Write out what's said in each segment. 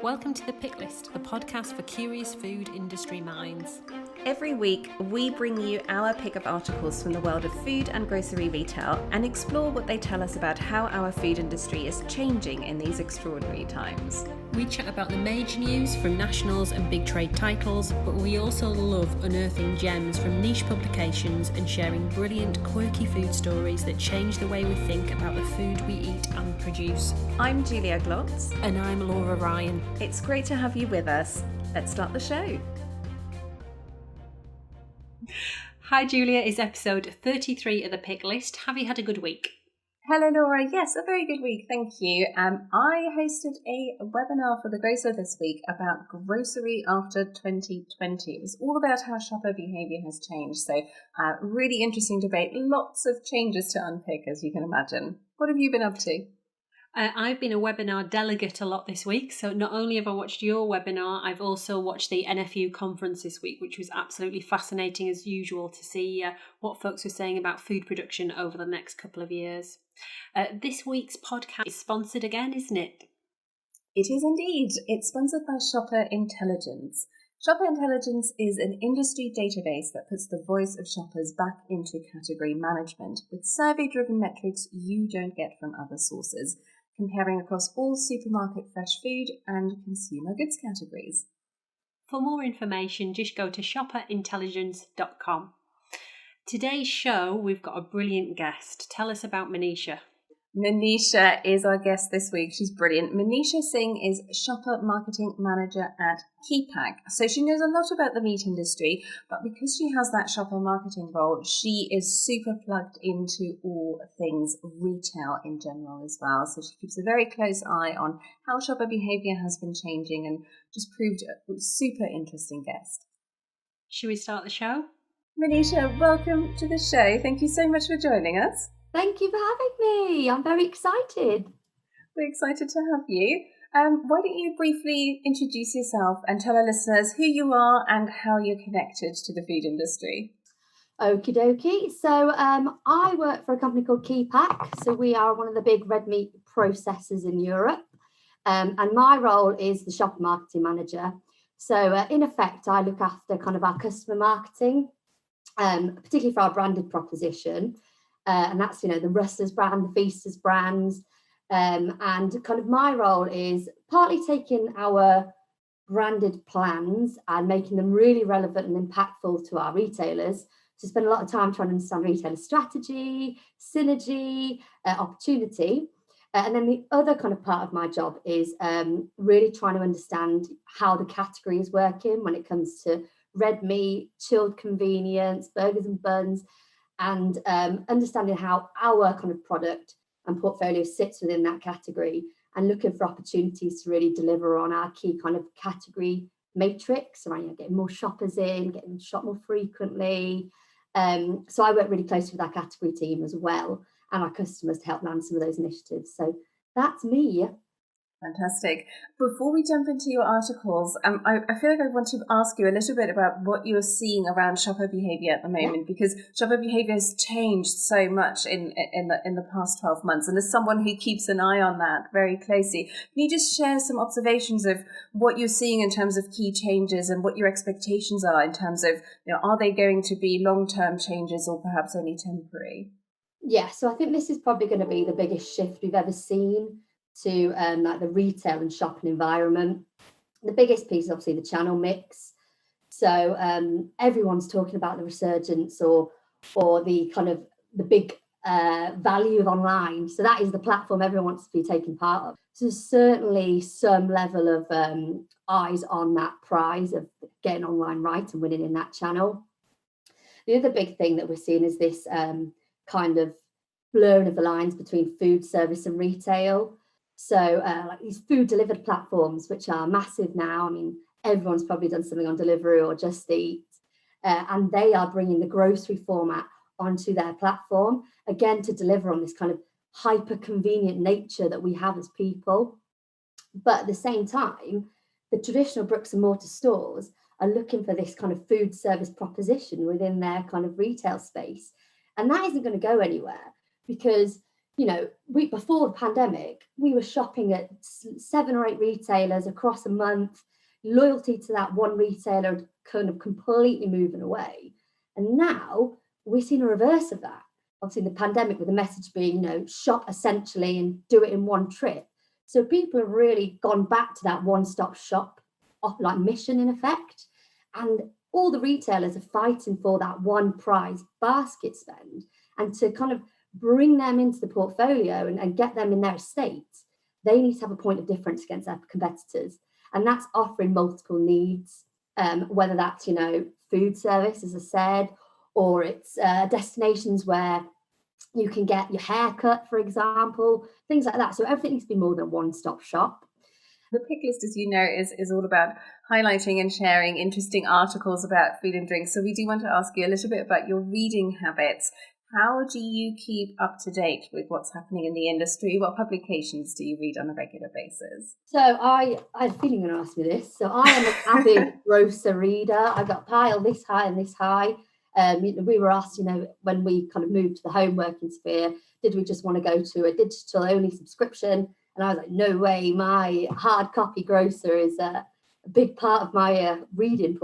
Welcome to The Pick List, the podcast for curious food industry minds. Every week, we bring you our pick of articles from the world of food and grocery retail and explore what they tell us about how our food industry is changing in these extraordinary times. We chat about the major news from nationals and big trade titles, but we also love unearthing gems from niche publications and sharing brilliant, quirky food stories that change the way we think about the food we eat and produce. I'm Julia Glotz. And I'm Laura Ryan. It's great to have you with us. Let's start the show. Hi Julia, it's episode 33 of The Pick List. Have you had a good week? Hello Laura, yes, a very good week, thank you. I hosted a webinar for The Grocer this week about grocery after 2020. It was all about how shopper behaviour has changed, so really interesting debate, lots of changes to unpick as you can imagine. What have you been up to? I've been a webinar delegate a lot this week, so not only have I watched your webinar, I've also watched the NFU conference this week, which was absolutely fascinating as usual to see what folks were saying about food production over the next couple of years. This week's podcast is sponsored again, isn't it? It is indeed. It's sponsored by Shopper Intelligence. Shopper Intelligence is an industry database that puts the voice of shoppers back into category management with survey-driven metrics you don't get from other sources, comparing across all supermarket fresh food and consumer goods categories. For more information, just go to shopperintelligence.com. Today's show, we've got a brilliant guest. Tell us about Monisha. Monisha is our guest this week. She's brilliant. Monisha Singh is Shopper Marketing Manager at Kepak. So she knows a lot about the meat industry, but because she has that shopper marketing role, she is super plugged into all things retail in general as well. So she keeps a very close eye on how shopper behaviour has been changing and just proved a super interesting guest. Should we start the show? Monisha, welcome to the show. Thank you so much for joining us. Thank you for having me. I'm very excited. We're excited to have you. Why don't you briefly introduce yourself and tell our listeners who you are and how you're connected to the food industry? Okie dokie. So I work for a company called Kepak. So we are one of the big red meat processors in Europe. And my role is the shopper marketing manager. So in effect, I look after kind of our customer marketing, particularly for our branded proposition. And that's, the Rustler's brand, the Feaster's brands. And kind of my role is partly taking our branded plans and making them really relevant and impactful to our retailers. So spend a lot of time trying to understand retailer strategy, synergy, opportunity. And then the other kind of part of my job is really trying to understand how the category is working when it comes to red meat, chilled convenience, burgers and buns, and understanding how our kind of product and portfolio sits within that category and looking for opportunities to really deliver on our key kind of category matrix around getting more shoppers in, getting them shop more frequently. So I work really closely with our category team as well and our customers to help land some of those initiatives. So that's me. Fantastic. Before we jump into your articles, I feel like I want to ask you a little bit about what you're seeing around shopper behaviour at the moment, because shopper behaviour has changed so much in the past 12 months. And as someone who keeps an eye on that very closely, can you just share some observations of what you're seeing in terms of key changes and what your expectations are in terms of, are they going to be long-term changes or perhaps only temporary? Yeah, so I think this is probably going to be the biggest shift we've ever seen to like the retail and shopping environment. The biggest piece is obviously the channel mix. So everyone's talking about the resurgence or the kind of the big value of online. So that is the platform everyone wants to be taking part of. So there's certainly some level of eyes on that prize of getting online right and winning in that channel. The other big thing that we're seeing is this kind of blurring of the lines between food service and retail. So like these food delivered platforms, which are massive now. I mean, everyone's probably done something on Deliveroo or Just Eat, and they are bringing the grocery format onto their platform, again, to deliver on this kind of hyper convenient nature that we have as people. But at the same time, the traditional bricks and mortar stores are looking for this kind of food service proposition within their kind of retail space. And that isn't going to go anywhere because we before the pandemic, we were shopping at 7 or 8 retailers across a month. Loyalty to that one retailer kind of completely moving away. And now we're seeing a reverse of that. Obviously, in the pandemic, with the message being, shop essentially and do it in one trip. So people have really gone back to that one-stop shop like mission in effect. And all the retailers are fighting for that one prize basket spend, and to kind of bring them into the portfolio and get them in their estate, they need to have a point of difference against their competitors. And that's offering multiple needs, whether that's, food service, as I said, or it's destinations where you can get your hair cut, for example, things like that. So everything needs to be more than a one-stop shop. The pick list, as you know, is all about highlighting and sharing interesting articles about food and drink. So we do want to ask you a little bit about your reading habits. How do you keep up to date with what's happening in the industry? What publications do you read on a regular basis? So I had a feeling you're going to ask me this. So I am an avid grocer reader. I've got a pile this high and this high. We were asked, when we kind of moved to the home working sphere, did we just want to go to a digital only subscription? And I was like, no way, my hard copy grocer is a big part of my reading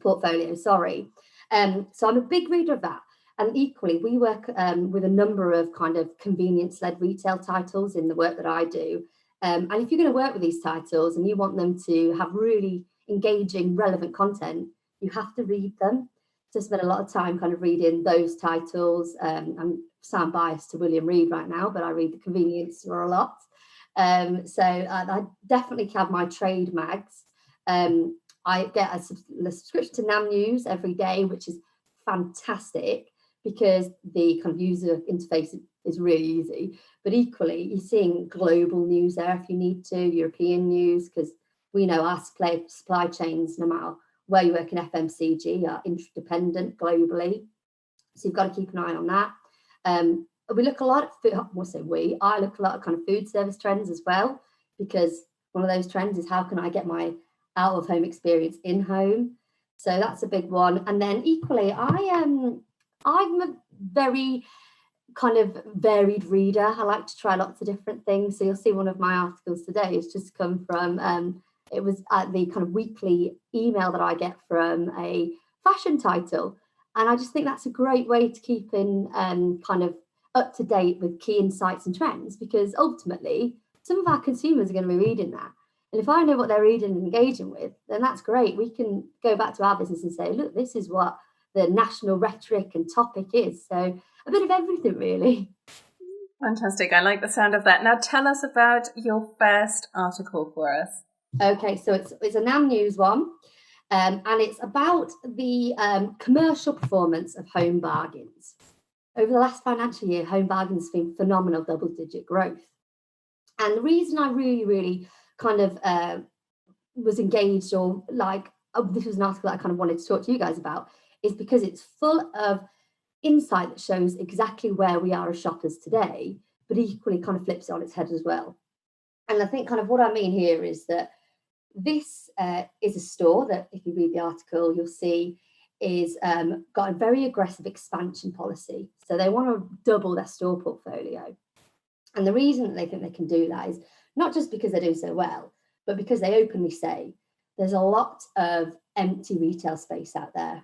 portfolio, sorry. So I'm a big reader of that. And equally, we work with a number of kind of convenience-led retail titles in the work that I do. And if you're going to work with these titles and you want them to have really engaging, relevant content, you have to read them. So I spend a lot of time kind of reading those titles. I'm sound biased to William Reed right now, but I read the convenience store a lot. So I definitely have my trade mags. I get a subscription to NAM News every day, which is fantastic because the kind of user interface is really easy. But equally, you're seeing global news there if you need to, European news, because we know our supply chains, no matter where you work in FMCG, are interdependent globally. So you've got to keep an eye on that. We look a lot at food, I look a lot at kind of food service trends as well, because one of those trends is how can I get my out of home experience in home? So that's a big one. And then equally, I'm a very kind of varied reader. I like to try lots of different things. So you'll see one of my articles today has just come from, it was at the kind of weekly email that I get from a fashion title. And I just think that's a great way to keep in kind of up to date with key insights and trends, because ultimately some of our consumers are going to be reading that. And if I know what they're reading and engaging with, then that's great. We can go back to our business and say, look, this is what the national rhetoric and topic is. So a bit of everything, really. Fantastic. I like the sound of that. Now tell us about your first article for us. Okay, so it's a NAM News one, and it's about the commercial performance of home bargains. Over the last financial year, home bargains have been phenomenal double-digit growth. And the reason I really, really kind of was engaged, or this was an article that I kind of wanted to talk to you guys about, is because it's full of insight that shows exactly where we are as shoppers today, but equally kind of flips it on its head as well. And I think kind of what I mean here is that this is a store that, if you read the article, you'll see is got a very aggressive expansion policy. So they want to double their store portfolio. And the reason that they think they can do that is not just because they're doing so well, but because they openly say there's a lot of empty retail space out there.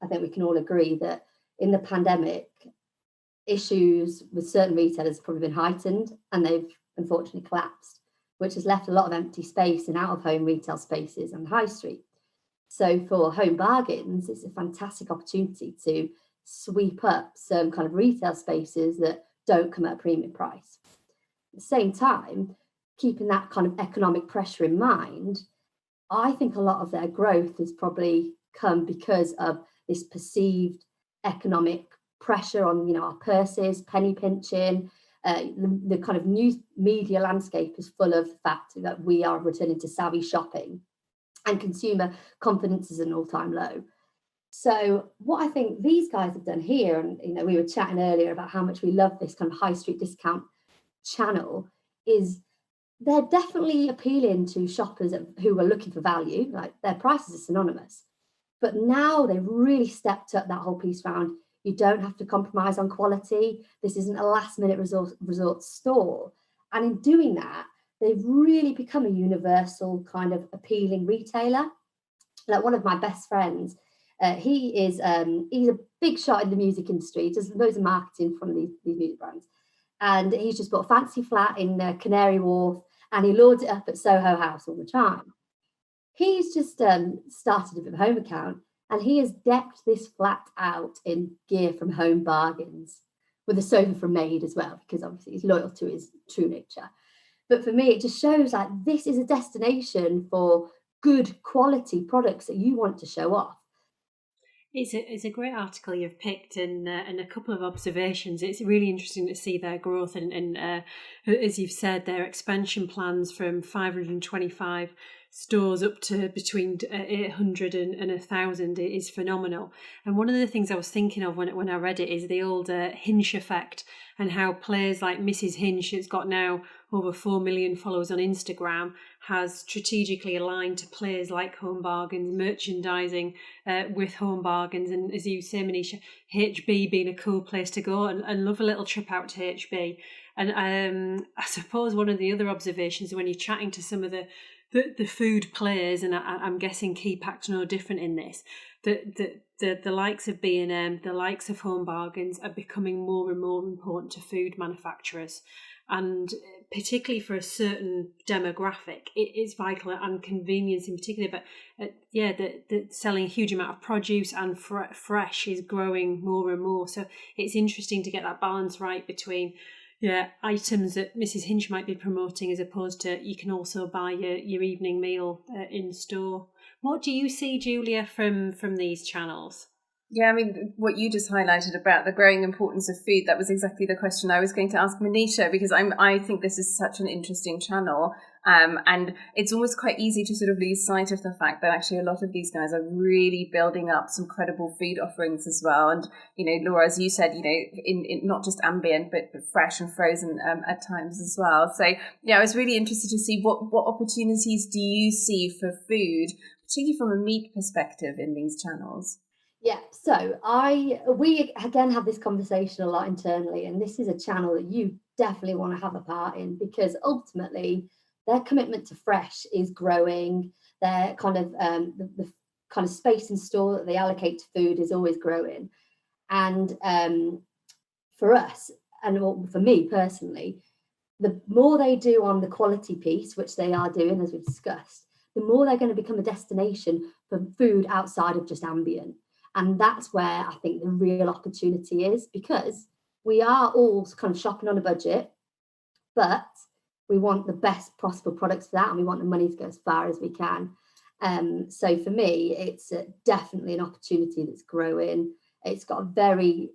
I think we can all agree that in the pandemic, issues with certain retailers have probably been heightened, and they've unfortunately collapsed, which has left a lot of empty space in out-of-home retail spaces and high street. So for home bargains, it's a fantastic opportunity to sweep up some kind of retail spaces that don't come at a premium price. At the same time, keeping that kind of economic pressure in mind, I think a lot of their growth has probably come because of this perceived economic pressure on, our purses, penny pinching. The kind of news media landscape is full of the fact that we are returning to savvy shopping, and consumer confidence is an all-time low. So what I think these guys have done here, and we were chatting earlier about how much we love this kind of high street discount channel, is they're definitely appealing to shoppers who are looking for value. Like, their prices are synonymous, but now they've really stepped up that whole piece around You don't have to compromise on quality. This isn't a last minute resort store. And in doing that, they've really become a universal kind of appealing retailer. Like one of my best friends, he's a big shot in the music industry. He does loads of marketing from these music brands, and he's just bought a fancy flat in Canary Wharf, and he lords it up at Soho House all the time. He's just started a bit of a home account, and he has decked this flat out in gear from Home Bargains, with a sofa from Maid as well, because obviously he's loyal to his true nature. But for me, it just shows like this is a destination for good quality products that you want to show off. It's a great article you've picked, and a couple of observations. It's really interesting to see their growth and as you've said, their expansion plans from 525 stores up to between 800 and 1,000 is phenomenal. And one of the things I was thinking of when I read it is the old Hinch effect, and how players like Mrs. Hinch, who's got now over 4 million followers on Instagram, has strategically aligned to players like Home Bargains, merchandising with Home Bargains, and as you say, Monisha, HB being a cool place to go, and love a little trip out to HB. And I suppose one of the other observations when you're chatting to some of the food players, and I'm guessing Kepak's no different in this, the likes of B&M, the likes of Home Bargains are becoming more and more important to food manufacturers. And particularly for a certain demographic, it is vital, and convenience in particular. But the selling a huge amount of produce and fresh is growing more and more. So it's interesting to get that balance right between items that Mrs. Hinch might be promoting, as opposed to you can also buy your evening meal in store. What do you see, Julia, from these channels? Yeah, I mean, what you just highlighted about the growing importance of food, that was exactly the question I was going to ask Monisha, because I think this is such an interesting channel. And it's almost quite easy to sort of lose sight of the fact that actually a lot of these guys are really building up some credible food offerings as well. And, Laura, as you said, in not just ambient, but fresh and frozen at times as well. So, I was really interested to see what opportunities do you see for food, particularly from a meat perspective, in these channels? Yeah, so we again have this conversation a lot internally, and this is a channel that you definitely want to have a part in, because ultimately their commitment to fresh is growing. Their kind of the kind of space in store that they allocate to food is always growing. And for us, and for me personally, the more they do on the quality piece, which they are doing, as we've discussed, the more they're going to become a destination for food outside of just ambient. And that's where I think the real opportunity is, because we are all kind of shopping on a budget, but we want the best possible products for that, and we want the money to go as far as we can. So for me, it's definitely an opportunity that's growing. It's got a very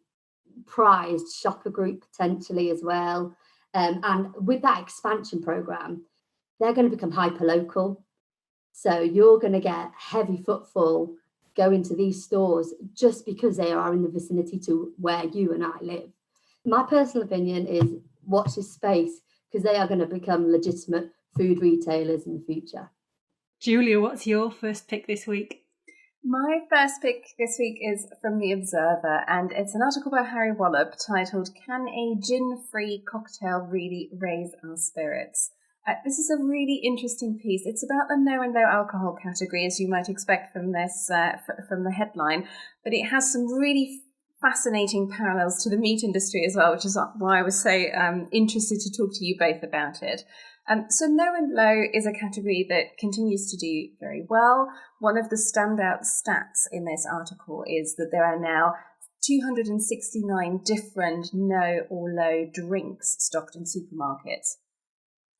prized shopper group potentially as well. And with that expansion program, they're going to become hyper local. So you're going to get heavy footfall go into these stores just because they are in the vicinity to where you and I live. My personal opinion is watch this space, because they are going to become legitimate food retailers in the future. Julia, what's your first pick this week? My first pick this week is from The Observer, and it's an article by Harry Wallop titled "Can a Gin-Free Cocktail Really Raise Our Spirits?" This is a really interesting piece. It's about the no and low alcohol category, as you might expect from this, from the headline, but it has some really fascinating parallels to the meat industry as well, which is why I was so interested to talk to you both about it. So no and low is a category that continues to do very well. One of the standout stats in this article is that there are now 269 different no or low drinks stocked in supermarkets.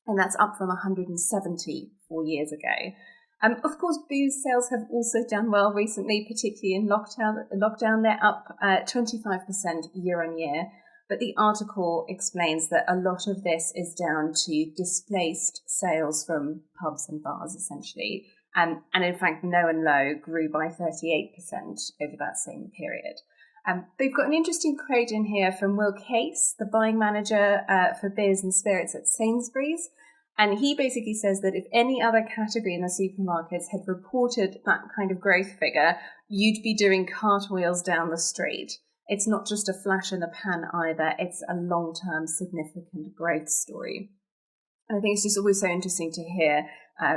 And that's up from 170 4 years ago. Of course, booze sales have also done well recently, particularly in lockdown. They're up 25% year on year. But the article explains that a lot of this is down to displaced sales from pubs and bars, essentially. And in fact, no and low grew by 38% over that same period. They've got an interesting quote in here from Will Case, the buying manager for beers and spirits at Sainsbury's. And he basically says that if any other category in the supermarkets had reported that kind of growth figure, you'd be doing cartwheels down the street. it's not just a flash in the pan either. It's a long-term significant growth story. And I think it's just always so interesting to hear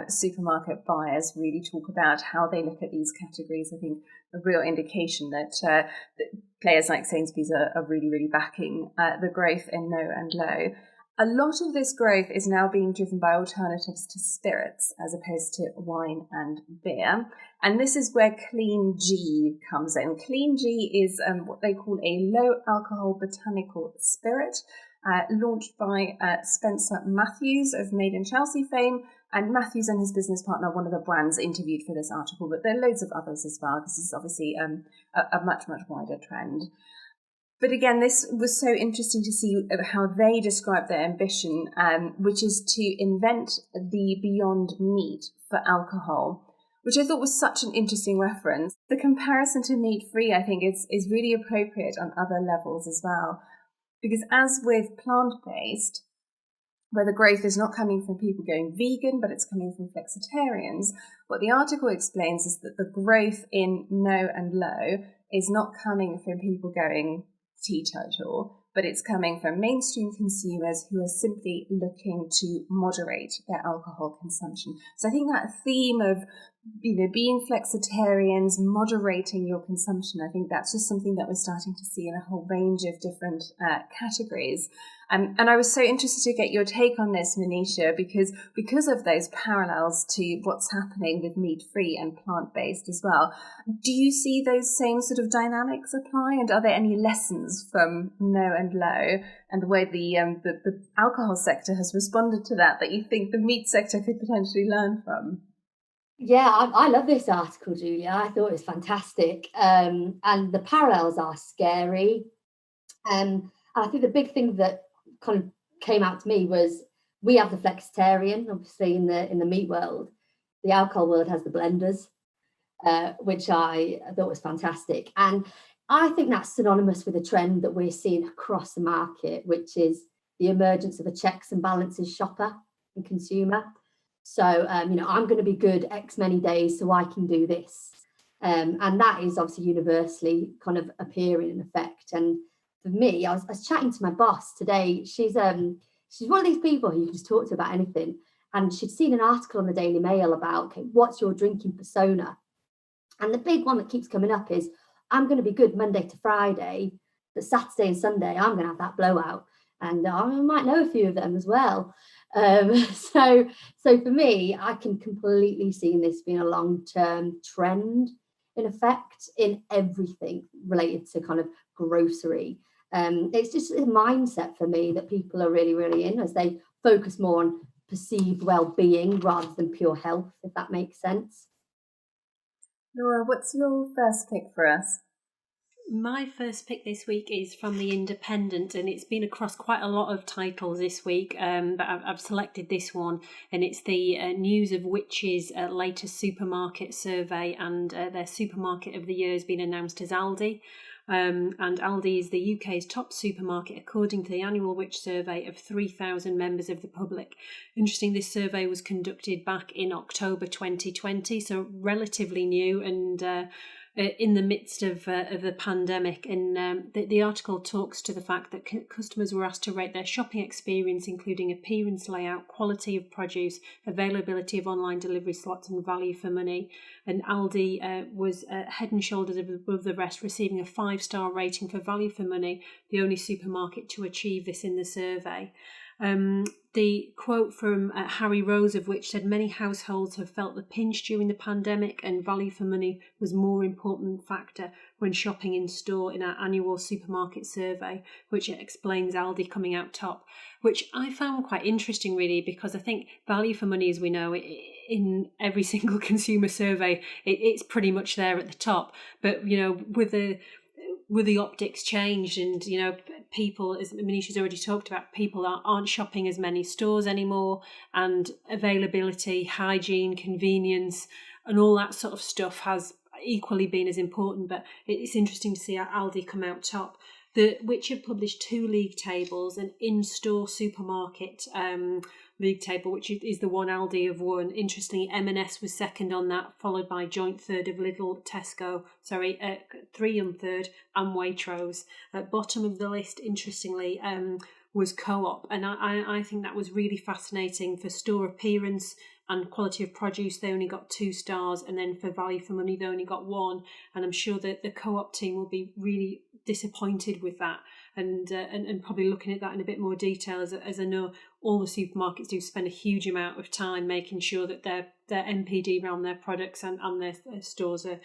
supermarket buyers really talk about how they look at these categories. I think a real indication that players like Sainsbury's are really, really backing the growth in no and low. A lot of this growth is now being driven by alternatives to spirits as opposed to wine and beer. And this is where Clean G comes in. Clean G is what they call a low alcohol botanical spirit, launched by Spencer Matthews of Made in Chelsea fame. And Matthews and his business partner, one of the brands interviewed for this article, but there are loads of others as well. This is obviously a much, much wider trend. But again, this was so interesting to see how they describe their ambition, which is to invent the beyond meat for alcohol, which I thought was such an interesting reference. The comparison to meat-free, I think, is really appropriate on other levels as well. Because as with plant-based, where the growth is not coming from people going vegan, but it's coming from flexitarians, what the article explains is that the growth in no and low is not coming from people going teetotal, but it's coming from mainstream consumers who are simply looking to moderate their alcohol consumption. So I think that theme of being flexitarians, moderating your consumption, I think that's just something that we're starting to see in a whole range of different categories. And I was so interested to get your take on this, Monisha, because of those parallels to what's happening with meat-free and plant-based as well. Do you see those same sort of dynamics apply? And are there any lessons from no and low and the way the alcohol sector has responded to that you think the meat sector could potentially learn from? Yeah, I love this article, Julia. I thought it was fantastic. And the parallels are scary. And I think the big thing that kind of came out to me was we have the flexitarian, obviously in the meat world. The alcohol world has the blenders, which I thought was fantastic. And I think that's synonymous with a trend that we're seeing across the market, which is the emergence of a checks and balances shopper and consumer. So, I'm going to be good X many days so I can do this. And that is obviously universally kind of appearing in effect. And for me, I was chatting to my boss today. She's one of these people who you can just talk to about anything. And she'd seen an article on the Daily Mail about, okay, what's your drinking persona? And the big one that keeps coming up is, I'm going to be good Monday to Friday, but Saturday and Sunday, I'm going to have that blowout. And I might know a few of them as well. So for me, I can completely see this being a long-term trend in effect in everything related to kind of grocery. It's just a mindset for me that people are really, really in as they focus more on perceived well-being rather than pure health, if that makes sense. Laura, what's your first pick for us? My first pick this week is from The Independent, and it's been across quite a lot of titles this week, but I've selected this one, and it's the News of Witch's latest supermarket survey, and their supermarket of the year has been announced as Aldi. And Aldi is the UK's top supermarket according to the annual Which survey of 3,000 members of the public. Interesting, this survey was conducted back in October 2020, so relatively new and in the midst of the pandemic. And the article talks to the fact that customers were asked to rate their shopping experience, including appearance, layout, quality of produce, availability of online delivery slots and value for money. And Aldi was head and shoulders above the rest, receiving a 5-star rating for value for money, the only supermarket to achieve this in the survey. The quote from Harry Rose of Which said, many households have felt the pinch during the pandemic and value for money was more important factor when shopping in store in our annual supermarket survey, which explains Aldi coming out top, which I found quite interesting really, because I think value for money, as we know, in every single consumer survey, it's pretty much there at the top. But, with the optics changed and, people, as Monisha's already talked about, people aren't shopping as many stores anymore, and availability, hygiene, convenience and all that sort of stuff has equally been as important. But it's interesting to see Aldi come out top. Which have published 2 league tables, an in-store supermarket, league table, which is the one Aldi have won. Interestingly, M&S was second on that, followed by joint third of Lidl, Tesco, 3 and third, and Waitrose. At bottom of the list, interestingly, was Co-op, and I think that was really fascinating. For store appearance and quality of produce, they only got 2 stars, and then for value for money, they only got 1. And I'm sure that the Co-op team will be really disappointed with that, and probably looking at that in a bit more detail, as I know all the supermarkets do spend a huge amount of time making sure that their NPD around their products and their stores are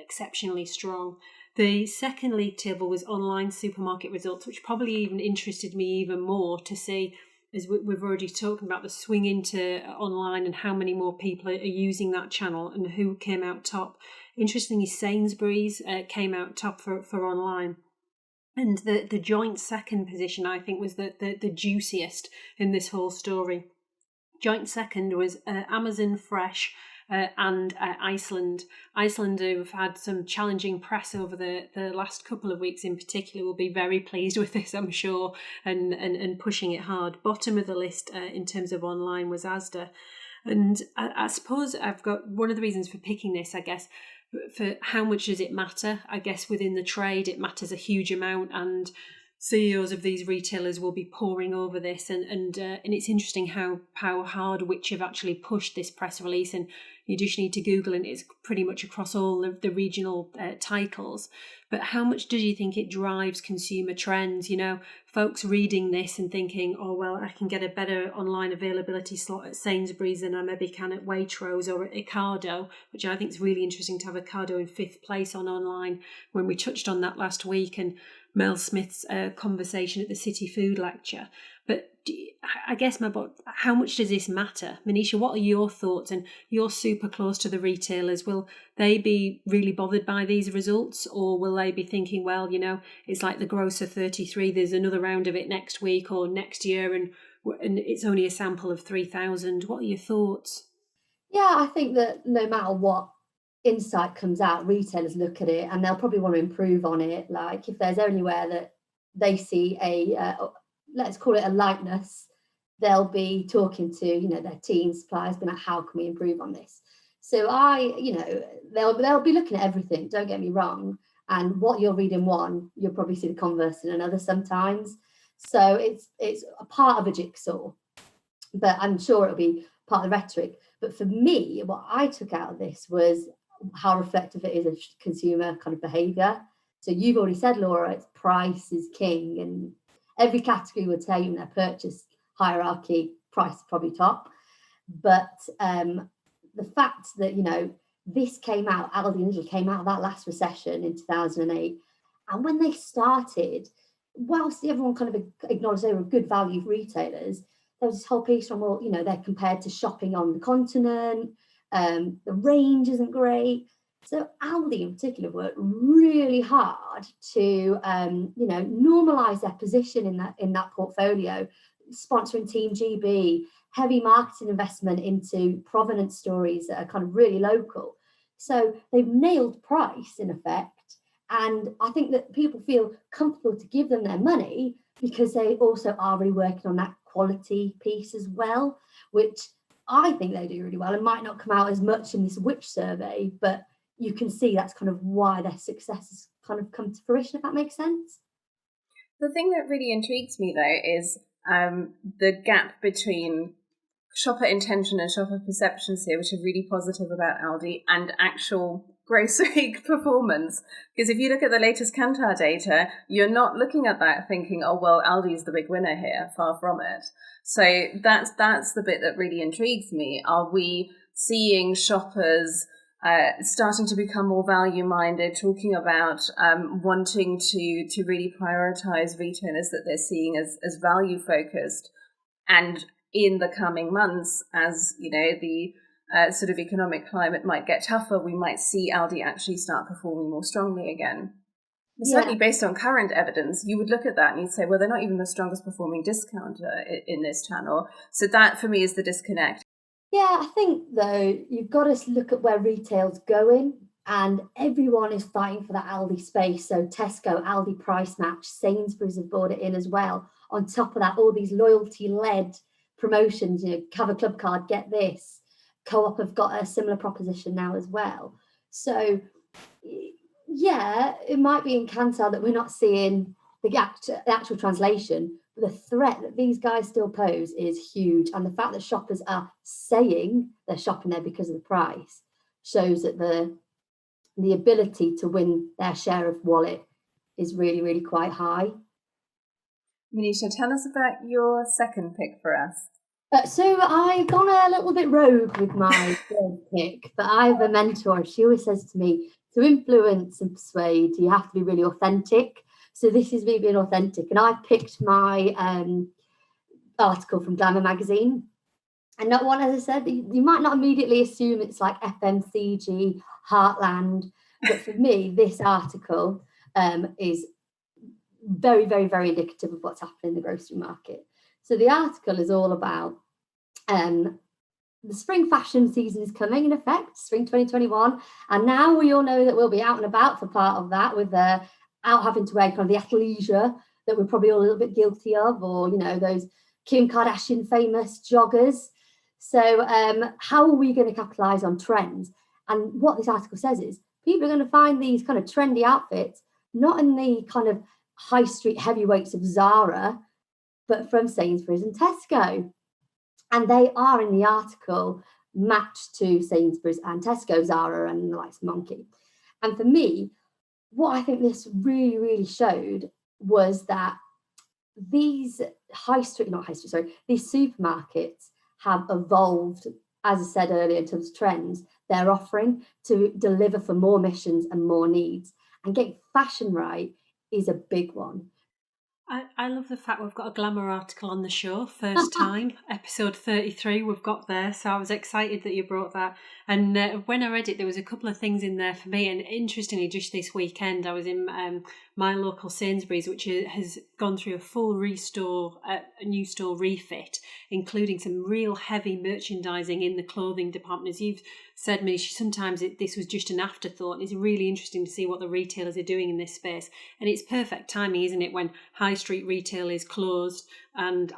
exceptionally strong. The second league table was online supermarket results, which probably even interested me even more to see, as we've already talked about, the swing into online and how many more people are using that channel and who came out top. Interestingly, Sainsbury's came out top for online. And the joint second position, I think, was the juiciest in this whole story. Joint second was Amazon Fresh and Iceland. Iceland, who've had some challenging press over the last couple of weeks in particular, will be very pleased with this, I'm sure, and pushing it hard. Bottom of the list in terms of online was Asda. And I suppose I've got one of the reasons for picking this, I guess, for how much does it matter? I guess within the trade, it matters a huge amount, and CEOs of these retailers will be poring over this, and it's interesting how hard Which have actually pushed this press release, and you just need to Google, and it's pretty much across all of the regional titles. But how much do you think it drives consumer trends? You know, folks reading this and thinking, oh, well, I can get a better online availability slot at Sainsbury's than I maybe can at Waitrose or at Ocado, which I think is really interesting to have Ocado in 5th place on online, when we touched on that last week, and Mel Smith's conversation at the City Food Lecture. But I guess how much does this matter? Monisha, what are your thoughts? And you're super close to the retailers. Will they be really bothered by these results, or will they be thinking, well, you know, it's like the Grocer 33, there's another round of it next week or next year, and it's only a sample of 3,000. What are your thoughts? Yeah, I think that no matter what insight comes out, retailers look at it and they'll probably want to improve on it. Like if there's anywhere that they see let's call it a lightness, they'll be talking to, you know, their team suppliers, being like, how can we improve on this? So they'll be looking at everything, don't get me wrong. And what you'll read in one, you'll probably see the converse in another sometimes. So it's a part of a jigsaw, but I'm sure it'll be part of the rhetoric. But for me, what I took out of this was how reflective it is of consumer kind of behaviour. So you've already said, Laura, it's price is king, and every category will tell you in their purchase hierarchy, price is probably top. But the fact that, you know, this came out, Aldi and Lidl came out of that last recession in 2008. And when they started, whilst everyone kind of acknowledged they were good value retailers, there was this whole piece from, well, you know, they're compared to shopping on the continent. The range isn't great. So Aldi in particular worked really hard to, normalise their position in that portfolio, sponsoring Team GB, heavy marketing investment into provenance stories that are kind of really local. So they've nailed price in effect. And I think that people feel comfortable to give them their money because they also are really working on that quality piece as well, which I think they do really well and might not come out as much in this Which survey, but you can see that's kind of why their success has kind of come to fruition, if that makes sense. The thing that really intrigues me, though, is the gap between shopper intention and shopper perceptions here, which are really positive about Aldi, and actual grocery performance. Because if you look at the latest Kantar data, you're not looking at that thinking, oh, well, Aldi is the big winner here. Far from it. So that's the bit that really intrigues me. Are we seeing shoppers starting to become more value-minded, talking about wanting to really prioritize retailers that they're seeing as value-focused? And in the coming months, as you know, the sort of economic climate might get tougher, we might see Aldi actually start performing more strongly again. Certainly based on current evidence, you would look at that and you'd say, well, they're not even the strongest performing discounter in this channel. So that, for me, is the disconnect. Yeah, I think, though, you've got to look at where retail's going, and everyone is fighting for that Aldi space. So Tesco, Aldi price match, Sainsbury's have brought it in as well. on top of that, all these loyalty-led promotions, have a club card, get this. Co-op have got a similar proposition now as well. So, yeah, it might be in Kantar that we're not seeing the actual translation, but the threat that these guys still pose is huge. And the fact that shoppers are saying they're shopping there because of the price shows that the ability to win their share of wallet is really, really quite high. Monisha, tell us about your second pick for us. So I've gone a little bit rogue with my third pick, but I have a mentor. She always says to me, to influence and persuade, you have to be really authentic. So this is me being authentic. And I picked my article from Glamour magazine. And not one, as I said, you might not immediately assume it's like FMCG, Heartland. But for me, this article is very, very, very indicative of what's happening in the grocery market. So the article is all about the spring fashion season is coming in effect, spring 2021. And now we all know that we'll be out and about for part of that, with out having to wear kind of the athleisure that we're probably all a little bit guilty of, or, those Kim Kardashian famous joggers. So how are we going to capitalise on trends? And what this article says is people are going to find these kind of trendy outfits, not in the kind of high street heavyweights of Zara, but from Sainsbury's and Tesco. And they are, in the article, matched to Sainsbury's and Tesco, Zara and the likes of Monkey. And for me, what I think this really, really showed was that these these supermarkets have evolved, as I said earlier, in terms of trends, they're offering to deliver for more missions and more needs. And getting fashion right is a big one. I love the fact we've got a Glamour article on the show, first time, episode 33 we've got there, so I was excited that you brought that. And when I read it, there was a couple of things in there for me, and interestingly, just this weekend I was in my local Sainsbury's, which has gone through a full restore, a new store refit, including some real heavy merchandising in the clothing department. As you've said, Manish, sometimes this was just an afterthought, and it's really interesting to see what the retailers are doing in this space. And it's perfect timing, isn't it, when high street retail is closed and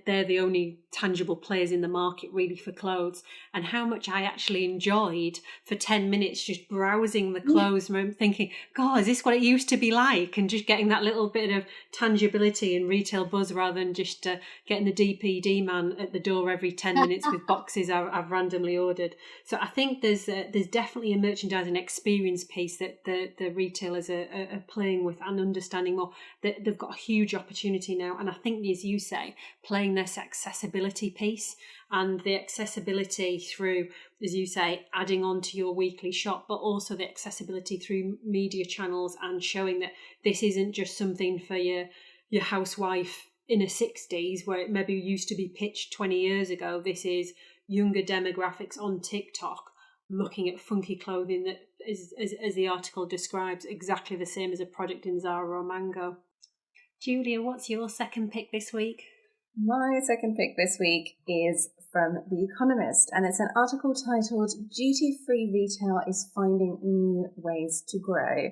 they're the only tangible players in the market really for clothes. And how much I actually enjoyed for 10 minutes just browsing the clothes, thinking, God, is this what it used to be like? And just getting that little bit of tangibility and retail buzz, rather than just getting the DPD man at the door every 10 minutes with boxes I've randomly ordered. So I think there's definitely a merchandising experience piece that the retailers are playing with and understanding more. They've got a huge opportunity now. And I think, as you say, playing this accessibility piece, and the accessibility through, as you say, adding on to your weekly shop, but also the accessibility through media channels and showing that this isn't just something for your housewife in her 60s, where it maybe used to be pitched 20 years ago. This is younger demographics on TikTok looking at funky clothing that is, as the article describes, exactly the same as a product in Zara or Mango. Julia, what's your second pick this week? My second pick this week is from The Economist, and it's an article titled "Duty-Free Retail is Finding New Ways to Grow."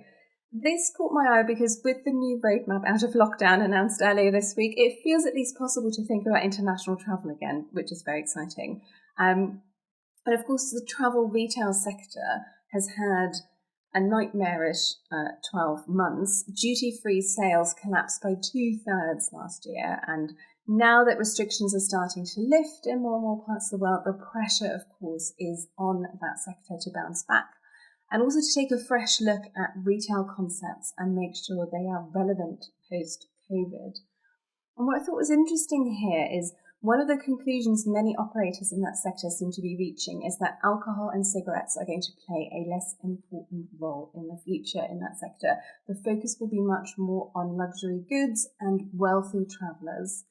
This caught my eye because with the new roadmap out of lockdown announced earlier this week, it feels at least possible to think about international travel again, which is very exciting. And of course, the travel retail sector has had a nightmarish 12 months. Duty-free sales collapsed by 2/3 last year, and now that restrictions are starting to lift in more and more parts of the world, the pressure, of course, is on that sector to bounce back, and also to take a fresh look at retail concepts and make sure they are relevant post-COVID. And what I thought was interesting here is one of the conclusions many operators in that sector seem to be reaching is that alcohol and cigarettes are going to play a less important role in the future in that sector. The focus will be much more on luxury goods and wealthy travellers.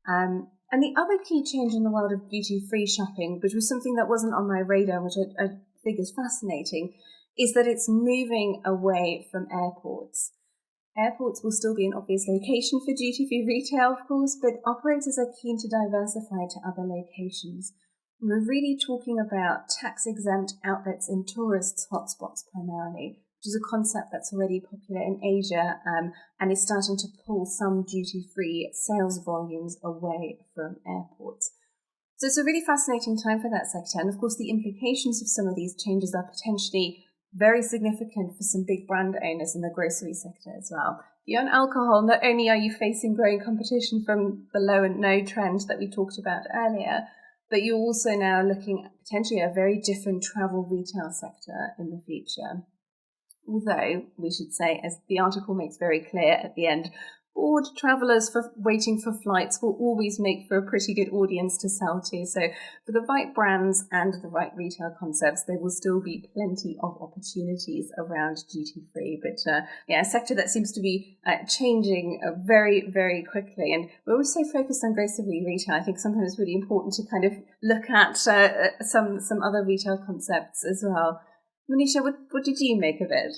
And the other key change in the world of duty-free shopping, which was something that wasn't on my radar, which I think is fascinating, is that it's moving away from airports. Airports will still be an obvious location for duty-free retail, of course, but operators are keen to diversify to other locations. We're really talking about tax-exempt outlets in tourist hotspots primarily, which is a concept that's already popular in Asia and is starting to pull some duty-free sales volumes away from airports. So it's a really fascinating time for that sector. And of course, the implications of some of these changes are potentially very significant for some big brand owners in the grocery sector as well. Beyond alcohol, not only are you facing growing competition from the low and no trend that we talked about earlier, but you're also now looking at potentially a very different travel retail sector in the future. Although, we should say, as the article makes very clear at the end, bored travellers waiting for flights will always make for a pretty good audience to sell to. So for the right brands and the right retail concepts, there will still be plenty of opportunities around duty-free. But a sector that seems to be changing very, very quickly. And we're always so focused on grocery retail. I think sometimes it's really important to kind of look at some other retail concepts as well. Monisha, what did you make of it?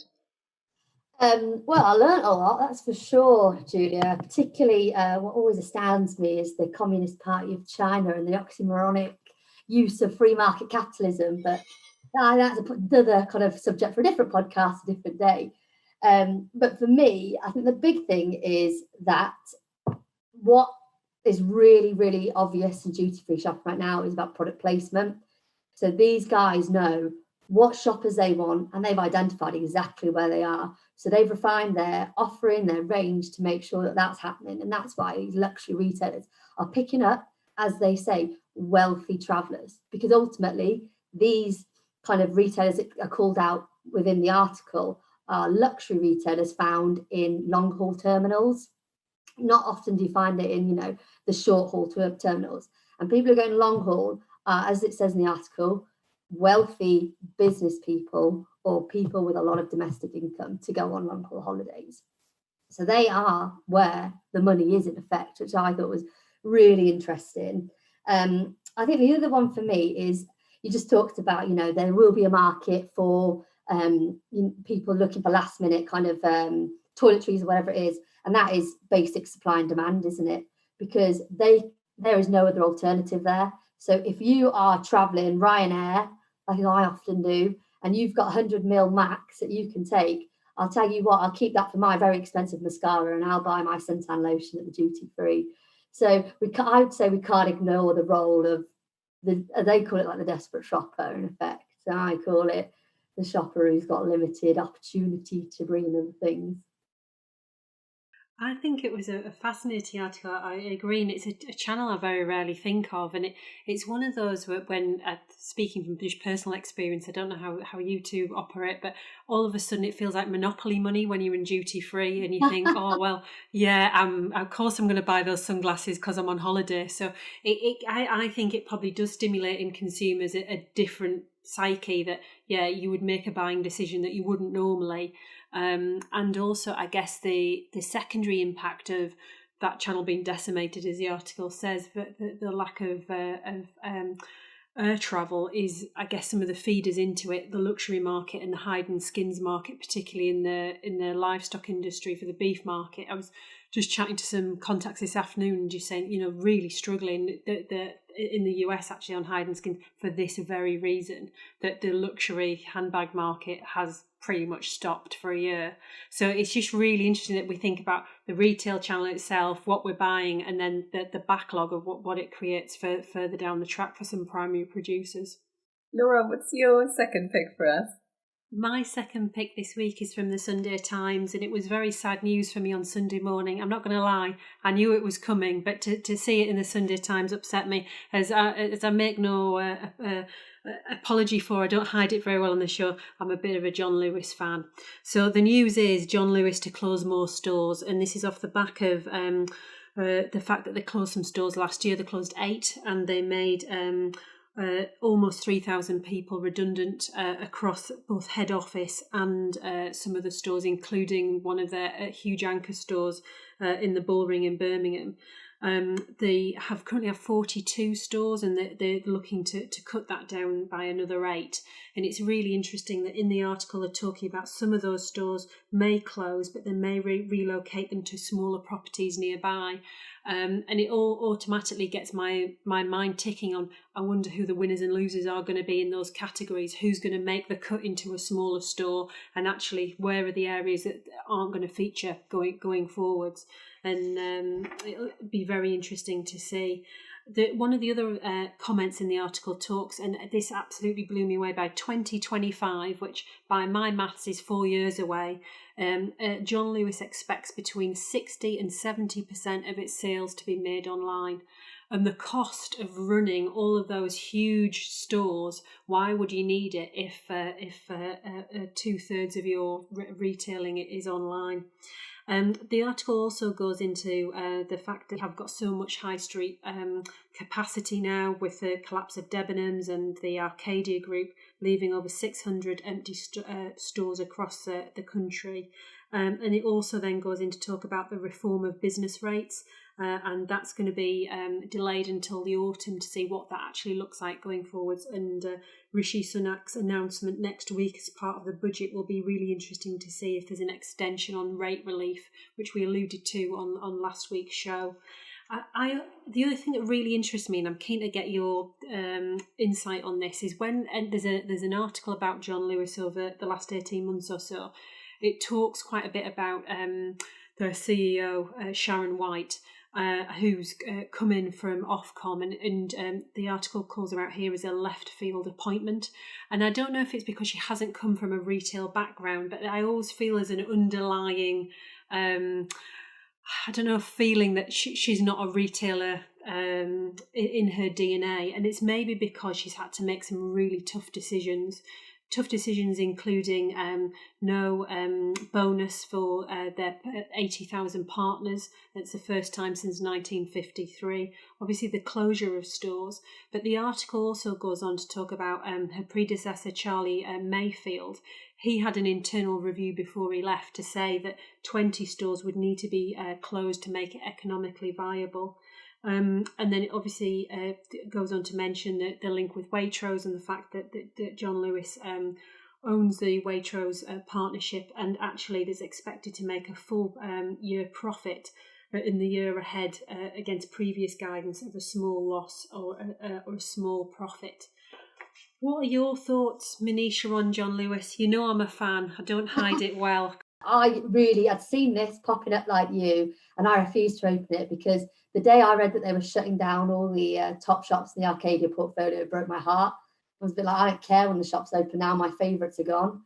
Well, I learned a lot, that's for sure, Julia. Particularly, what always astounds me is the Communist Party of China and the oxymoronic use of free market capitalism. But that's another kind of subject for a different podcast, a different day. But for me, I think the big thing is that what is really, really obvious in duty-free shopping right now is about product placement. So these guys know what shoppers they want, and they've identified exactly where they are. So they've refined their offering, their range to make sure that that's happening. And that's why these luxury retailers are picking up, as they say, wealthy travellers, because ultimately these kind of retailers that are called out within the article are luxury retailers found in long haul terminals. Not often do you find it in, the short haul terminals. And people who are going long haul are, as it says in the article, wealthy business people or people with a lot of domestic income to go on long haul holidays. So they are where the money is in effect, which I thought was really interesting. I think the other one for me is you just talked about, there will be a market for people looking for last minute kind of toiletries or whatever it is. And that is basic supply and demand, isn't it? Because there is no other alternative there. So if you are traveling Ryanair, like I often do, and you've got 100 ml max that you can take, I'll tell you what, I'll keep that for my very expensive mascara and I'll buy my suntan lotion at the duty free. So I would say we can't ignore the role of they call it like the desperate shopper in effect. So I call it the shopper who's got limited opportunity to bring them things. I think it was a fascinating article. I agree, and it's a channel I very rarely think of, and it's one of those when speaking from just personal experience, I don't know how you two operate, but all of a sudden it feels like monopoly money when you're in duty free, and you think, oh well, yeah, of course I'm going to buy those sunglasses because I'm on holiday. So I think it probably does stimulate in consumers a different psyche that you would make a buying decision that you wouldn't normally. And also, I guess the secondary impact of that channel being decimated, as the article says, but the lack of air travel is, I guess, some of the feeders into it, the luxury market and the hide and skins market, particularly in the livestock industry for the beef market. I was just chatting to some contacts this afternoon and just saying, really struggling in the US actually on hide and skin for this very reason, that the luxury handbag market has pretty much stopped for a year. So it's just really interesting that we think about the retail channel itself, what we're buying, and then the backlog of what it creates for further down the track for some primary producers. Laura, what's your second pick for us? My second pick this week is from the Sunday Times, and it was very sad news for me on Sunday morning. I'm not going to lie, I knew it was coming, but to see it in the Sunday Times upset me, as I make no apology for. I don't hide it very well on the show. I'm a bit of a John Lewis fan. So the news is John Lewis to close more stores, and this is off the back of the fact that they closed some stores last year. They closed 8, and they made almost 3,000 people redundant across both head office and some of the stores, including one of their huge anchor stores in the Bullring in Birmingham. They currently have 42 stores, and they're looking to cut that down by another 8. And it's really interesting that in the article they're talking about some of those stores may close, but they may relocate them to smaller properties nearby. and it all automatically gets my mind ticking on, I wonder who the winners and losers are going to be in those categories, who's going to make the cut into a smaller store, and actually where are the areas that aren't going to feature going forwards. And it'll be very interesting to see. One of the other comments in the article talks, and this absolutely blew me away, by 2025, which by my maths is 4 years away, John Lewis expects between 60 and 70% of its sales to be made online. And the cost of running all of those huge stores, why would you need it if 2/3 of your retailing is online? The article also goes into the fact that we have got so much high street capacity now, with the collapse of Debenhams and the Arcadia Group leaving over 600 empty stores across the country. And it also then goes into talk about the reform of business rates, and that's going to be delayed until the autumn to see what that actually looks like going forwards. And Rishi Sunak's announcement next week as part of the budget will be really interesting to see if there's an extension on rate relief, which we alluded to on last week's show. The other thing that really interests me, and I'm keen to get your insight on this, is when there's an article about John Lewis over the last 18 months or so. It talks quite a bit about the CEO, Sharon White, who's come in from Ofcom, and the article calls her out here as a left field appointment. And I don't know if it's because she hasn't come from a retail background, but I always feel as an underlying, feeling that she's not a retailer in her DNA. And it's maybe because she's had to make some really tough decisions, including no bonus for their 80,000 partners. That's the first time since 1953. Obviously, the closure of stores. But the article also goes on to talk about her predecessor, Charlie Mayfield. He had an internal review before he left to say that 20 stores would need to be closed to make it economically viable. And then it obviously goes on to mention the link with Waitrose and the fact that John Lewis owns the Waitrose partnership, and actually is expected to make a full year profit in the year ahead against previous guidance of a small loss or a small profit. What are your thoughts, Monisha, on John Lewis? You know I'm a fan. I don't hide it well. I'd seen this popping up like you, and I refused to open it because the day I read that they were shutting down all the top shops in the Arcadia portfolio, it broke my heart. I was a bit like, I don't care when the shops open now, my favourites are gone.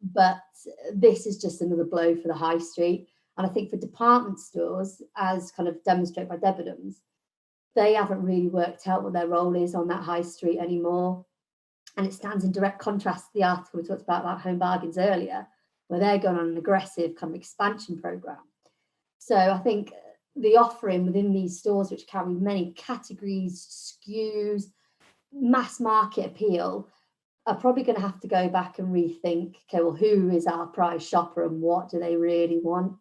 But this is just another blow for the high street. And I think for department stores, as kind of demonstrated by Debenhams, they haven't really worked out what their role is on that high street anymore. And it stands in direct contrast to the article we talked about Home Bargains earlier, where they're going on an aggressive kind of expansion programme. So I think the offering within these stores, which carry many categories, SKUs, mass market appeal, are probably going to have to go back and rethink, okay, well, who is our prize shopper and what do they really want?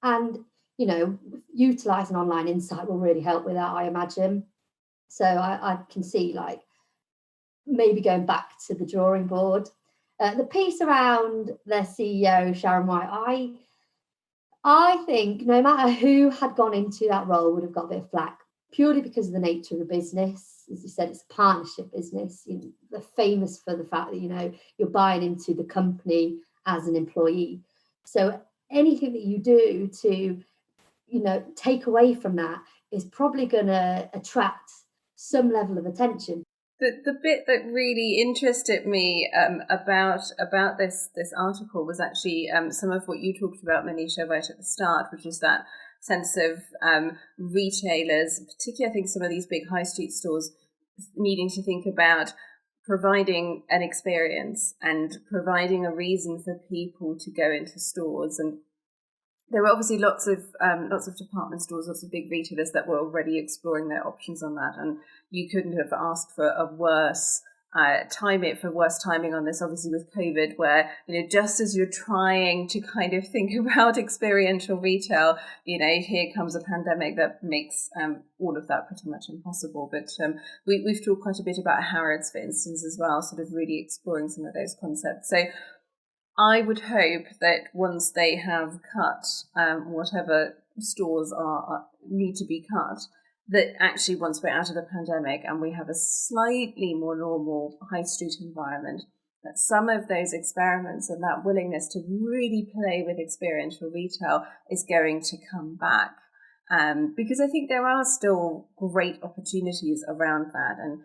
And, you know, utilising online insight will really help with that, I imagine. So I can see, like, maybe going back to the drawing board. The piece around their CEO, Sharon White, I think no matter who had gone into that role would have got a bit of flack, purely because of the nature of the business. As you said, it's a partnership business. They're famous for the fact that, you know, you're buying into the company as an employee. So anything that you do to, you know, take away from that is probably going to attract some level of attention. The bit that really interested me about this article was actually some of what you talked about, Monisha, right at the start, which is that sense of retailers, particularly I think some of these big high street stores, needing to think about providing an experience and providing a reason for people to go into stores. And there were obviously lots of department stores, lots of big retailers that were already exploring their options on that. And you couldn't have asked for a worse timing on this, obviously with COVID, where, you know, just as you're trying to kind of think about experiential retail, you know, here comes a pandemic that makes all of that pretty much impossible. But we've talked quite a bit about Harrods, for instance, as well, sort of really exploring some of those concepts. So I would hope that once they have cut whatever stores need to be cut, that actually once we're out of the pandemic and we have a slightly more normal high street environment, that some of those experiments and that willingness to really play with experiential retail is going to come back. Because I think there are still great opportunities around that. And,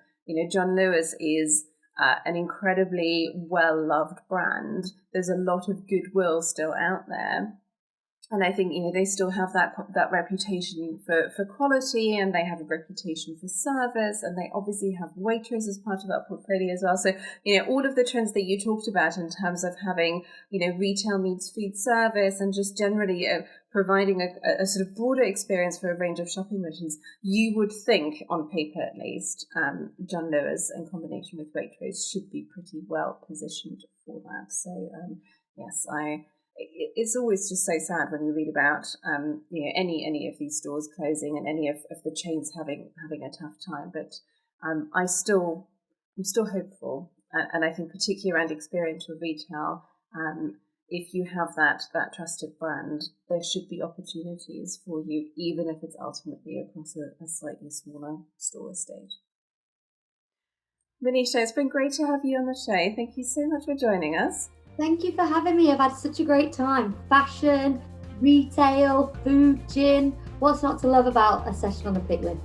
John Lewis is an incredibly well-loved brand. There's a lot of goodwill still out there. And I think, they still have that reputation for quality, and they have a reputation for service, and they obviously have Waitrose as part of that portfolio as well. So, all of the trends that you talked about in terms of having, retail meets food service and just generally providing a sort of broader experience for a range of shopping missions, you would think, on paper at least, John Lewis in combination with Waitrose should be pretty well positioned for that. So, yes, it's always just so sad when you read about any of these stores closing and any of the chains having a tough time. But I'm still hopeful, and I think particularly around experiential retail, if you have that trusted brand, there should be opportunities for you, even if it's ultimately across a slightly smaller store estate. Monisha, it's been great to have you on the show. Thank you so much for joining us. Thank you for having me. I've had such a great time. Fashion, retail, food, gin. What's not to love about a session on the Pick List?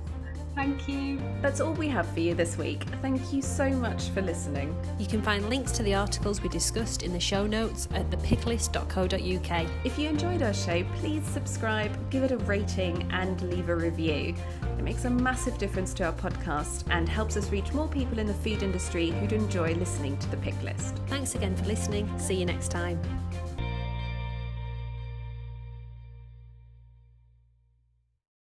Thank you. That's all we have for you this week. Thank you so much for listening. You can find links to the articles we discussed in the show notes at thepicklist.co.uk. If you enjoyed our show, please subscribe, give it a rating and leave a review. It makes a massive difference to our podcast and helps us reach more people in the food industry who'd enjoy listening to The Pick List. Thanks again for listening. See you next time.